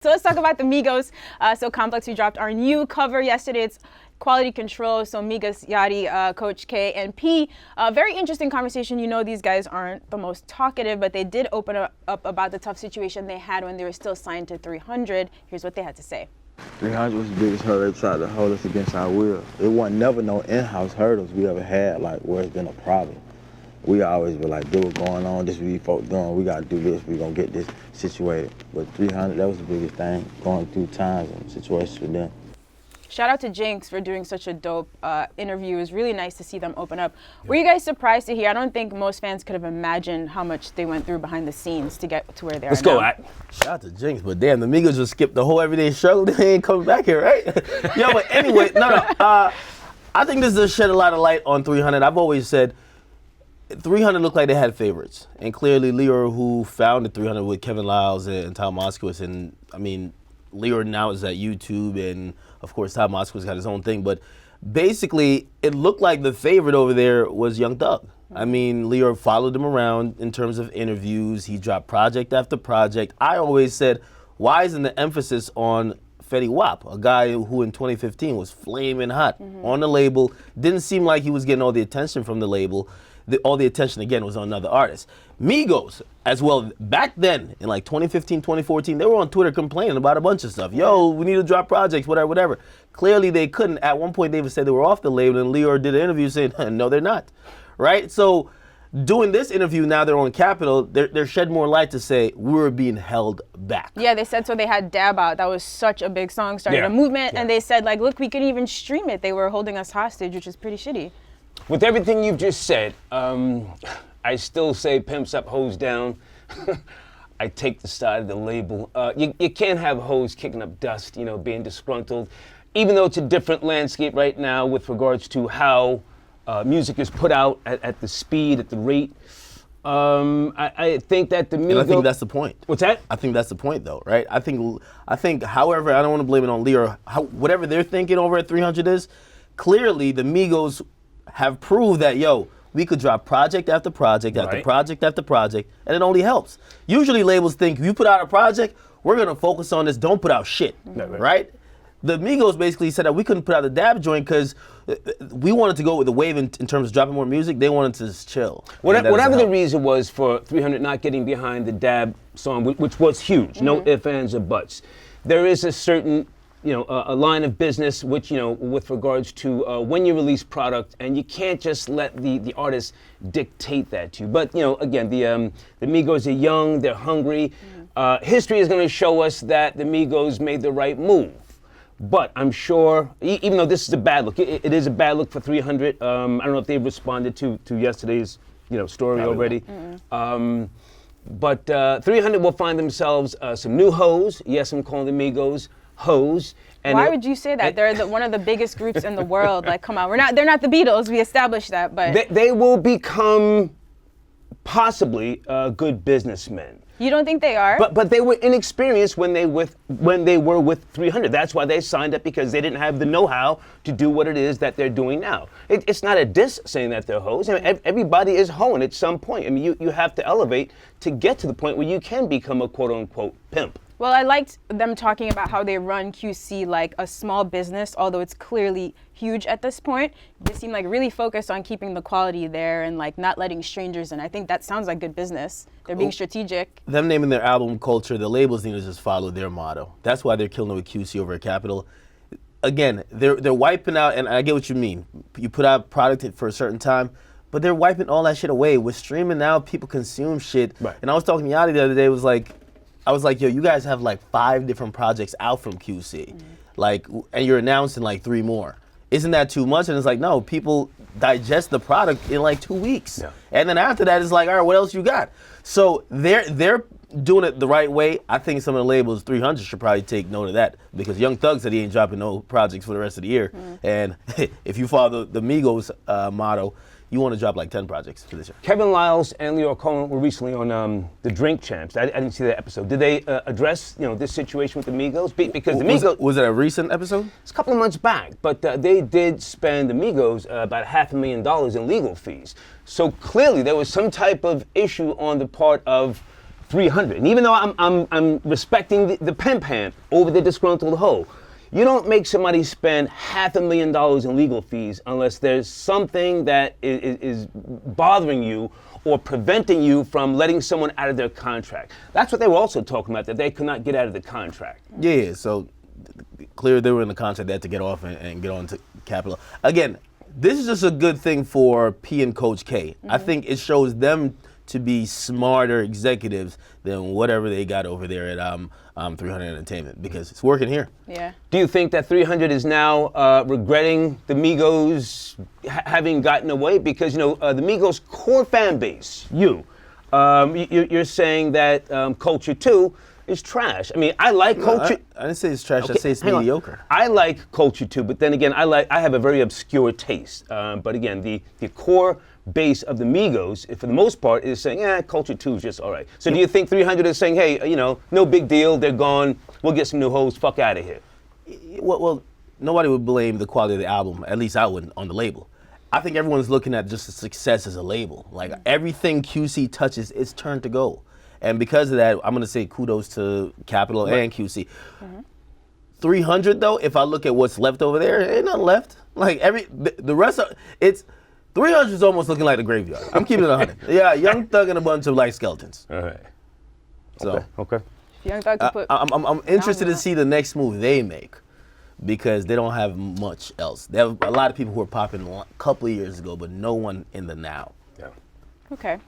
So let's talk about the Migos. So Complex, we dropped our new cover yesterday. It's Quality Control. So Migos, Yachty, Coach K, and P. Very interesting conversation. You know, these guys aren't the most talkative, but they did open up about the tough situation they had when they were still signed to 300. Here's what they had to say. 300 was the biggest hurdle they tried to hold us against our will. It wasn't never no in-house hurdles we ever had, like where it's been a problem. We always be like, do what's going on, this is what folks doing, we gotta do this, we gonna get this situated. But 300, that was the biggest thing, going through times and situations with them. Shout out to Jinx for doing such a dope interview. It was really nice to see them open up. Were you guys surprised to hear? I don't think most fans could have imagined how much they went through behind the scenes to get to where they are now. Let's go. Shout out to Jinx, but damn, the Migos just skipped the whole everyday struggle. They ain't coming back here, right? Yo, but anyway, I think this does shed a lot of light on 300. I've always said 300 looked like they had favorites, and clearly Leo, who founded 300 with Kevin Liles and Tom Moskowitz, and I mean, Leo now is at YouTube, and of course Tom Moskowitz got his own thing, but basically it looked like the favorite over there was Young Thug. I mean, Leo followed him around in terms of interviews. He dropped project after project. I always said, why isn't the emphasis on Fetty Wap, a guy who in 2015 was flaming hot on the label? Didn't seem like he was getting all the attention from the label. All the attention, again, was on another artist. Migos, as well, back then, in like 2015, 2014, they were on Twitter complaining about a bunch of stuff. Yo, we need to drop projects, whatever. Clearly, they couldn't. At one point, they even said they were off the label, and Leo did an interview saying, no, they're not, right? So doing this interview, now they're on Capitol, they're shed more light to say, we were being held back. Yeah, they said so. They had Dab Out. That was such a big song, started a movement, and they said, like, look, we can even stream it. They were holding us hostage, which is pretty shitty. With everything you've just said, I still say pimps up, hoes down. I take the side of the label. You can't have hoes kicking up dust, you know, being disgruntled. Even though it's a different landscape right now with regards to how music is put out at the speed, at the rate. I think that the Migos... And I think that's the point. What's that? I think that's the point, though, right? I think, however, I don't want to blame it on Leo. Whatever they're thinking over at 300 is, clearly the Migos have proved that, yo, we could drop project after project after project after project, and it only helps. Usually labels think, you put out a project, we're going to focus on this, don't put out shit, right? The Migos basically said that we couldn't put out the Dab joint because we wanted to go with the wave in terms of dropping more music. They wanted to just chill. Whatever the reason was for 300 not getting behind the Dab song, which was huge, no ifs, ands, or buts. There is a certain, you know, a line of business which, you know, with regards to when you release product, and you can't just let the artist dictate that to you. But, you know, again, the Migos are young, they're hungry. History is going to show us that the Migos made the right move. But I'm sure, even though this is a bad look, it is a bad look for 300. I don't know if they've responded to yesterday's, you know, story already. But 300 will find themselves some new hoes. Yes, I'm calling the Migos hoes. And why would you say that? They're one of the biggest groups in the world. Like, come on, they're not the Beatles. We established that, but they will become possibly good businessmen. You don't think they are? But they were inexperienced when they were with 300. That's why they signed up, because they didn't have the know-how to do what it is that they're doing now. It's not a diss saying that they're hoes. I mean, everybody is hoeing at some point. I mean, you have to elevate to get to the point where you can become a quote-unquote pimp. Well, I liked them talking about how they run QC like a small business, although it's clearly huge at this point. They seem like really focused on keeping the quality there and like not letting strangers in. I think that sounds like good business. They're being strategic. Them naming their album Culture, the labels need to just follow their motto. That's why they're killing it with QC over at Capitol. Again, they're wiping out, and I get what you mean. You put out product for a certain time, but they're wiping all that shit away. With streaming now, people consume shit. Right. And I was talking to Yachty the other day, I was like, yo, you guys have like 5 different projects out from QC. Like, and you're announcing like 3 more. Isn't that too much? And it's like, no, people digest the product in like 2 weeks. Yeah. And then after that, it's like, all right, what else you got? So they're doing it the right way. I think some of the labels, 300, should probably take note of that, because Young Thug said he ain't dropping no projects for the rest of the year. And if you follow the Migos motto, you want to drop like 10 projects for this year. Kevin Liles and Leo Cohen were recently on the Drink Champs. I didn't see that episode. Did they address, you know, this situation with the Migos? Because the Migos... Was it a recent episode? It's a couple of months back, but they did spend, the Migos, about $500,000 in legal fees. So clearly there was some type of issue on the part of 300. And even though I'm respecting the pen pan over the disgruntled hoe, you don't make somebody spend $500,000 in legal fees unless there's something that is bothering you or preventing you from letting someone out of their contract. That's what they were also talking about, that they could not get out of the contract. Yeah, so clear they were in the contract, they had to get off and get on to Capital. Again, this is just a good thing for P and Coach K. I think it shows them to be smarter executives than whatever they got over there at 300 Entertainment, because it's working here. Yeah. Do you think that 300 is now regretting the Migos having gotten away? Because, the Migos' core fan base, you're saying that Culture 2 is trash. I mean, I like Culture. I didn't say it's trash. Okay, I say it's hang on. mediocre. I like Culture 2, but then again, I have a very obscure taste. But again, the core base of the Migos, for the most part, is saying, Culture 2 is just all right. So do you think 300 is saying, hey, no big deal, they're gone, we'll get some new hoes, fuck out of here? Well, nobody would blame the quality of the album, at least I wouldn't, on the label. I think everyone's looking at just the success as a label. Like, everything QC touches, it's turned to gold. And because of that, I'm going to say kudos to Capital and QC. 300, though, if I look at what's left over there, ain't nothing left. Like, the rest of it's 300 is almost looking like the graveyard. I'm keeping it 100. Yeah, Young Thug and a bunch of like skeletons. All right. So Okay. Young Thug could put. I'm interested to that. see the next move they make, because they don't have much else. They have a lot of people who were popping a couple of years ago, but no one in the now. Yeah. Okay.